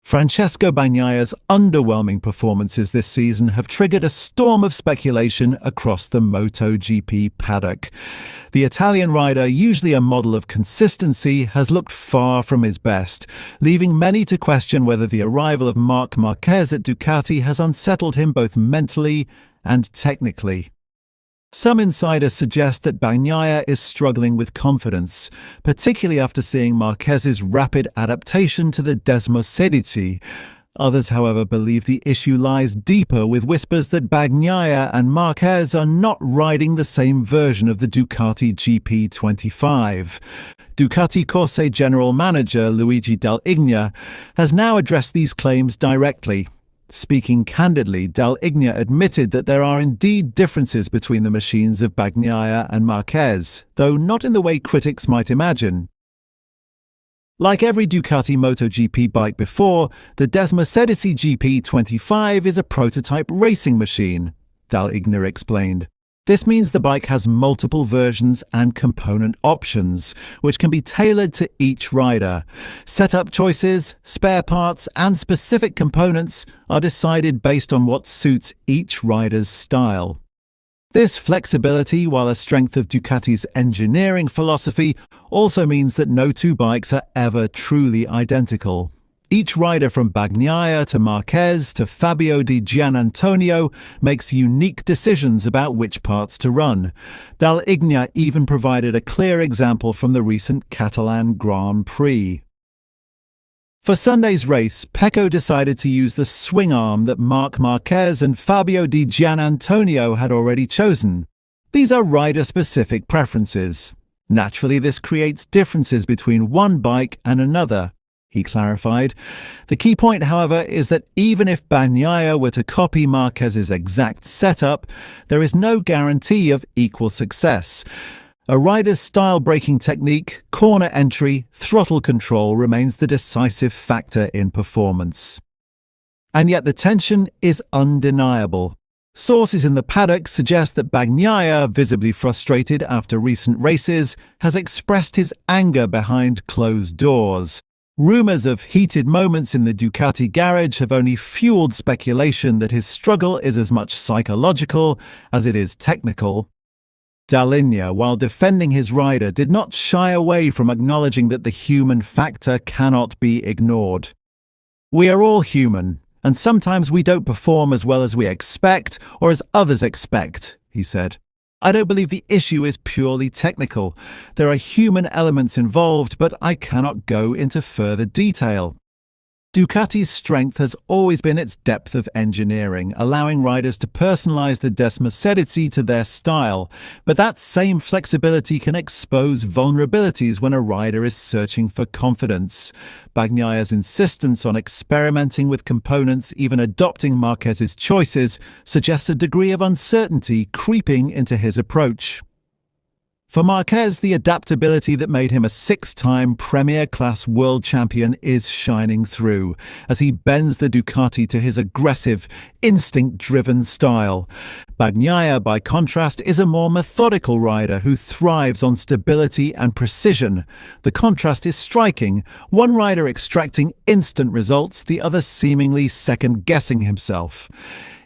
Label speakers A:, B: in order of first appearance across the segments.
A: Francesco Bagnaia's underwhelming performances this season have triggered a storm of speculation across the Motogp paddock. The Italian rider, usually a model of consistency, has looked far from his best, leaving many to question whether the arrival of Marc Marquez at Ducati has unsettled him both mentally and technically. Some insiders suggest that Bagnaia is struggling with confidence, particularly after seeing Marquez's rapid adaptation to the Desmosedici. Others, however, believe the issue lies deeper, with whispers that Bagnaia and Marquez are not riding the same version of the Ducati GP25. Ducati Corse General Manager Luigi Dall'Igna has now addressed these claims directly. Speaking candidly, Dall'Igna admitted that there are indeed differences between the machines of Bagnaia and Marquez, though not in the way critics might imagine. Like every Ducati MotoGP bike before, the Desmosedici GP25 is a prototype racing machine, Dall'Igna explained. This means the bike has multiple versions and component options, which can be tailored to each rider. Setup choices, spare parts, and specific components are decided based on what suits each rider's style. This flexibility, while a strength of Ducati's engineering philosophy, also means that no two bikes are ever truly identical. Each rider from Bagnaia to Marquez to Fabio Di Giannantonio makes unique decisions about which parts to run. Dall'Igna even provided a clear example from the recent Catalan Grand Prix. For Sunday's race, Pecco decided to use the swing arm that Marc Marquez and Fabio Di Giannantonio had already chosen. These are rider-specific preferences. Naturally, this creates differences between one bike and another, he clarified. The key point, however, is that even if Bagnaia were to copy Marquez's exact setup, there is no guarantee of equal success. A rider's style-breaking technique, corner entry, throttle control remains the decisive factor in performance. And yet the tension is undeniable. Sources in the paddock suggest that Bagnaia, visibly frustrated after recent races, has expressed his anger behind closed doors. Rumours of heated moments in the Ducati garage have only fueled speculation that his struggle is as much psychological as it is technical. Dall'Igna, while defending his rider, did not shy away from acknowledging that the human factor cannot be ignored. We are all human, and sometimes we don't perform as well as we expect or as others expect, he said. I don't believe the issue is purely technical. There are human elements involved, but I cannot go into further detail. Ducati's strength has always been its depth of engineering, allowing riders to personalize the Desmosedici to their style, but that same flexibility can expose vulnerabilities when a rider is searching for confidence. Bagnaia's insistence on experimenting with components, even adopting Marquez's choices, suggests a degree of uncertainty creeping into his approach. For Marquez, the adaptability that made him a six-time Premier-class world champion is shining through, as he bends the Ducati to his aggressive, instinct-driven style. Bagnaia, by contrast, is a more methodical rider who thrives on stability and precision. The contrast is striking, one rider extracting instant results, the other seemingly second-guessing himself.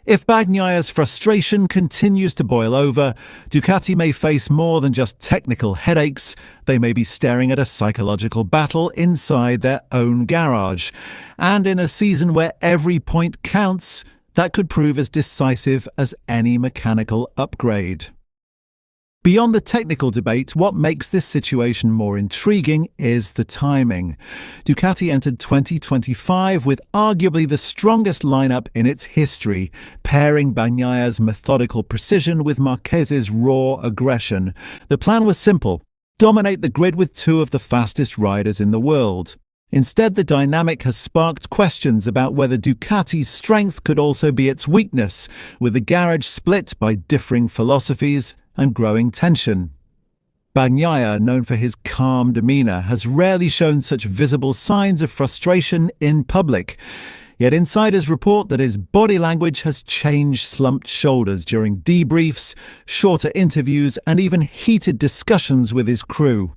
A: If Bagnaia's frustration continues to boil over, Ducati may face more than just technical headaches. They may be staring at a psychological battle inside their own garage. And in a season where every point counts, that could prove as decisive as any mechanical upgrade. Beyond the technical debate, what makes this situation more intriguing is the timing. Ducati entered 2025 with arguably the strongest lineup in its history, pairing Bagnaia's methodical precision with Marquez's raw aggression. The plan was simple: dominate the grid with two of the fastest riders in the world. Instead, the dynamic has sparked questions about whether Ducati's strength could also be its weakness, with the garage split by differing philosophies and growing tension. Bagnaia, known for his calm demeanour, has rarely shown such visible signs of frustration in public. Yet insiders report that his body language has changed, slumped shoulders during debriefs, shorter interviews, and even heated discussions with his crew.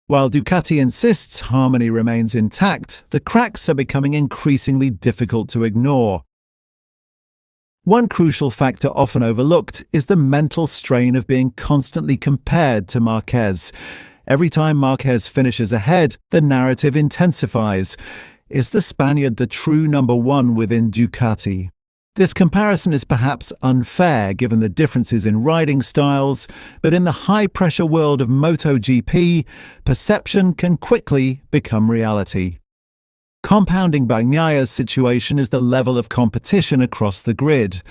A: While Ducati insists harmony remains intact, the cracks are becoming increasingly difficult to ignore. One crucial factor often overlooked is the mental strain of being constantly compared to Marquez. Every time Marquez finishes ahead, the narrative intensifies. Is the Spaniard the true number one within Ducati? This comparison is perhaps unfair given the differences in riding styles, but in the high-pressure world of Motogp, perception can quickly become reality. Compounding Bagnaia's situation is the level of competition across the grid.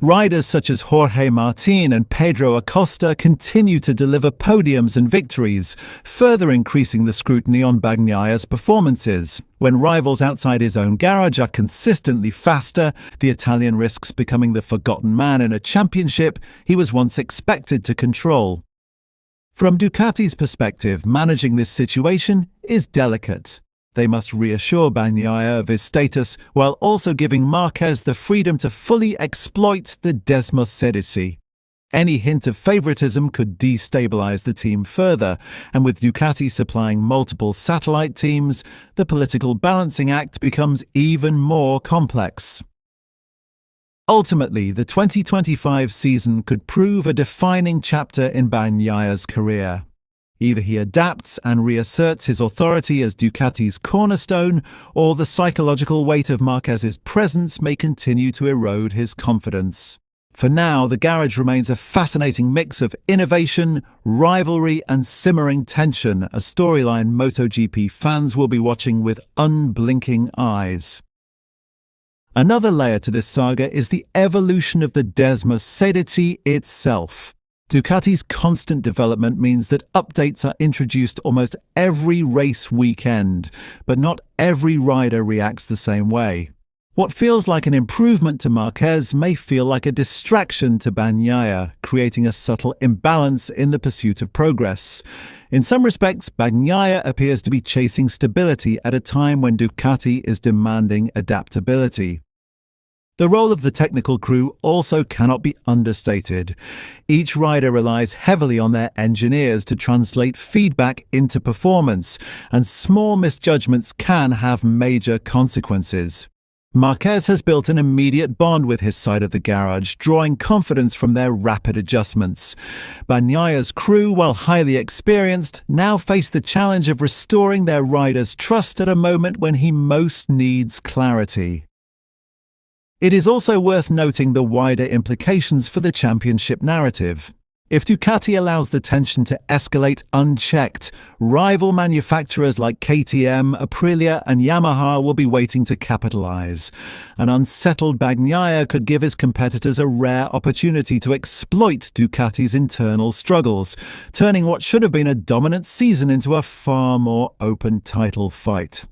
A: Riders such as Jorge Martin and Pedro Acosta continue to deliver podiums and victories, further increasing the scrutiny on Bagnaia's performances. When rivals outside his own garage are consistently faster, the Italian risks becoming the forgotten man in a championship he was once expected to control. From Ducati's perspective, managing this situation is delicate. They must reassure Bagnaia of his status while also giving Marquez the freedom to fully exploit the Desmosedici. Any hint of favoritism could destabilize the team further, and with Ducati supplying multiple satellite teams, the political balancing act becomes even more complex. Ultimately, the 2025 season could prove a defining chapter in Bagnaia's career. Either he adapts and reasserts his authority as Ducati's cornerstone, or the psychological weight of Marquez's presence may continue to erode his confidence. For now, the garage remains a fascinating mix of innovation, rivalry, and simmering tension, a storyline Motogp fans will be watching with unblinking eyes. Another layer to this saga is the evolution of the Desmosedici itself. Ducati's constant development means that updates are introduced almost every race weekend, but not every rider reacts the same way. What feels like an improvement to Marquez may feel like a distraction to Bagnaia, creating a subtle imbalance in the pursuit of progress. In some respects, Bagnaia appears to be chasing stability at a time when Ducati is demanding adaptability. The role of the technical crew also cannot be understated. Each rider relies heavily on their engineers to translate feedback into performance, and small misjudgments can have major consequences. Marquez has built an immediate bond with his side of the garage, drawing confidence from their rapid adjustments. Bagnaia's crew, while highly experienced, now face the challenge of restoring their rider's trust at a moment when he most needs clarity. It is also worth noting the wider implications for the championship narrative. If Ducati allows the tension to escalate unchecked, rival manufacturers like KTM, Aprilia, and Yamaha will be waiting to capitalize. An unsettled Bagnaia could give his competitors a rare opportunity to exploit Ducati's internal struggles, turning what should have been a dominant season into a far more open title fight.